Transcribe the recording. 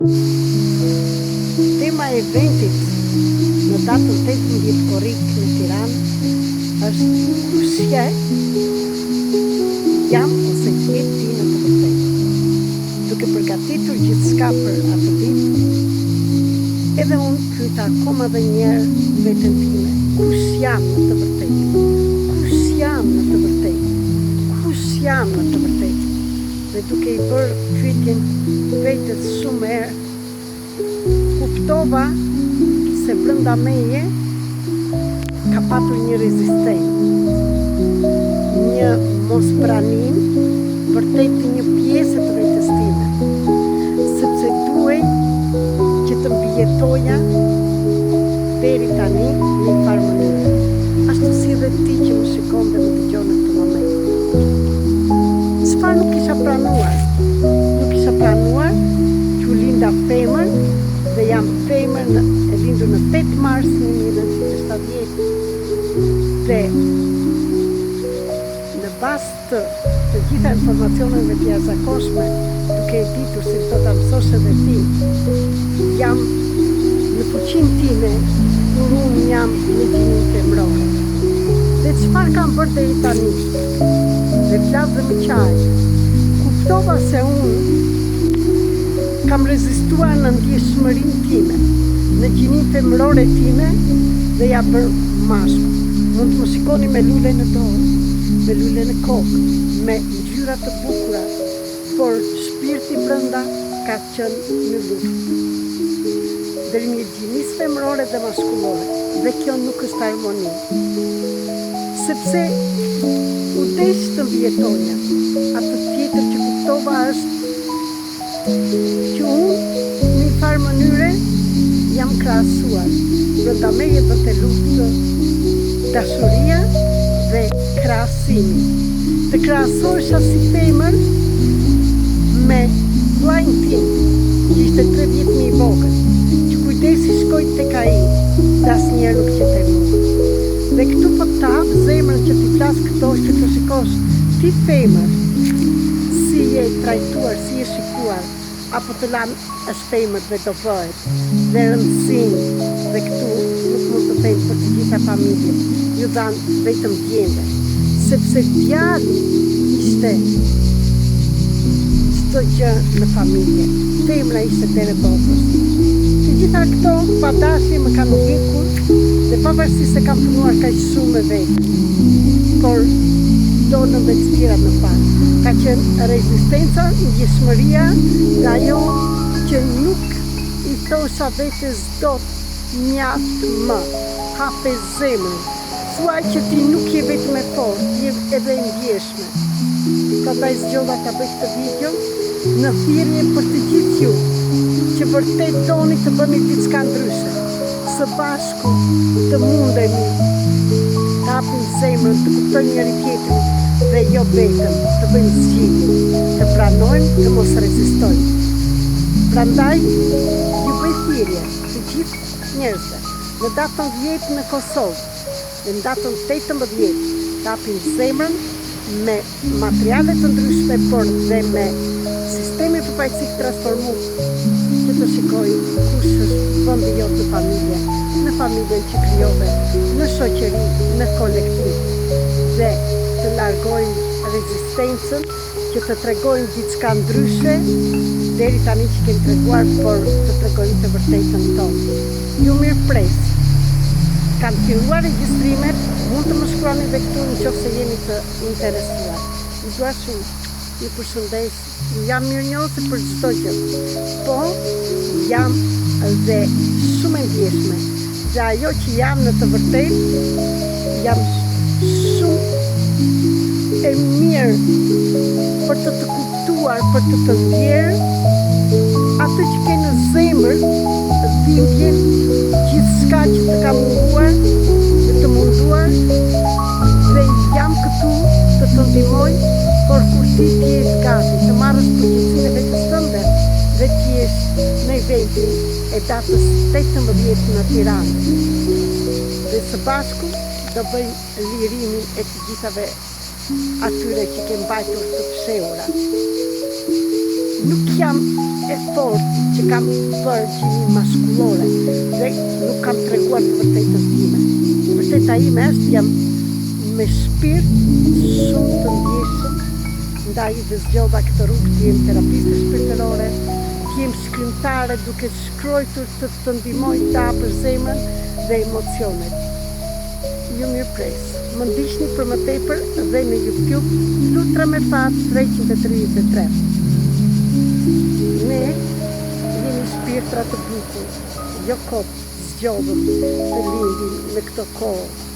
Tema e eventit në datën 18 korrik në Tiranë është kush je, jam ose je ti në të vërtetë. Duke përgatitur gjithçka për atë ditë, edhe unë pyeta akoma dhe njerë veten time, kush jam në të vërtetë? Kush jam në të vërtetë? Kush jam në të vërtetë? Dhe duke i bërë pyetjen vetes shumë herë, kuptova se brenda meje ka patur një rezistencë, një mospranim vërtet të një pjesë të vetes time, sepse duhej që të mbijetoja deri tani në një farë mënyrë, ashtu si edhe ti që më shikon dhe më dëgjon në këtë moment. Çfarë nuk isha planuar? Nuk isha planuar që u linda femër dhe jam femër e lindur në 8 mars 1970 dhe në bazë të gjitha informacioneve të jashtëzakonshme, duke e ditur se do ta mësosh edhe ti, jam në fuqinë time kur unë jam në gjininë femërore. Dhe çfarë kam bërë deri tani? Dhe flas dhe me qaj, kuptova se unë kam rezistuar në ndjeshmërinë time, në gjininë femërore time dhe ja bër mashkull. Mund të më shikoni me lule në dorë, me lule në kokë, me ngjyra të bukura, por shpirti brenda ka qenë në luftë. Ndërmjet gjinisë femërore dhe maskullore, dhe kjo nuk është harmoni. Sepse u desh të mbijetoja, atë tjetër që kuptova është që unë në një farë mënyre jam krahasuar brenda meje dhe të luftë dashuria dhe krahasimi. Të krahasohesha si femër me vllajën tim, që ishte 3 vjet më i vogël, që kujdesi shkoj tek ai, dhe asnjëherë nuk qetej mua. Dhe këtu po të hap zemrën që ti flas këto, që të shikosh ti femër, si je trajtuar, si je shikuar, apo të lanë është femër dhe do bëhet, dhe rëndësinë, dhe këtu nuk mund të them për të gjitha familjet, ju dhanë vetëm djembe, sepse djali ishte çdo gjë në familje, femra ishte dere botës. Të gjitha këto padashje më kanë vjekur dhe pavarësisht se kam punuar kaq shumë me vetë, por donën dhe të tjera në fakt. Ka qenë rezistenca, ndjeshmëria dhe ajo që nuk i thosha vetes dot mjaft më, hape zemrën. Thuaj që ti nuk je vetëm e fortë, je edhe e ndjeshme. Prandaj zgjodha ta bëj këtë video në thirrje për të gjithë ju që vërtet doni të bëni diçka ndryshe. Së bashku të mundemi të hapim zemrën, të kuptojmë njëri tjetrin dhe jo vetëm të bëjmë zgjidhje, të pranojmë, të mos rezistojmë. Prandaj ju bëj thirrje të gjithë njerëzve në datën 10 në Kosovë, në datën 18 të hapim zemrën me materiale të ndryshme, por dhe me sisteme përfaqësisht transformuar që të shikojë kush është vendi jot në familje, në familjen që krijove, në shoqëri, në kolektiv, dhe të largojmë rezistencën, që të tregojmë diçka ndryshe, deri tani që kemi treguar, por të tregojmë të vërtetën tonë. Ju mirëpres. Kanë filluar regjistrimet, mund të më shkruani dhe këtu nëse jeni të interesuar. Ju dua shumë, ju përshëndes, jam mirënjohëse për çdo gjë, po jam dhe shumë e ndjeshme. Dhe ajo që jam në të vërtetë, jam shumë e mirë për të kuptuar, për të ndjerë atë që ke në zemër, dhimbjen, gjithçka që të ka munduar, të munduar, dhe jam këtu të të ndihmoj, por kur ti jesh gati të marrësh përgjegjësinë e vetes tënde dhe ti jesh në eventin e datës 18 në Tiranë. Dhe së bashku do bëjmë lirimin e të gjithave atyre që ke mbajtur të fshehura. Nuk jam e e fortë që kam bërë gjininë maskullore dhe nuk kam treguar të vërtetën time. Vërteta ime është jam me shpirt shumë të ndjeshëm, ndaj dhe zgjodha këtë rrugë të jem terapiste shpirtërore, të jem shkrimtare duke shkruar të ndihmoj të hapësh zemrën dhe emocionet. Ju mirëpres. Më ndiqni për më tepër dhe në YouTube Lutra me Fat 333. Ne jemi shpirtra të bukur, jo kot zgjodhëm të lindin në këto kohë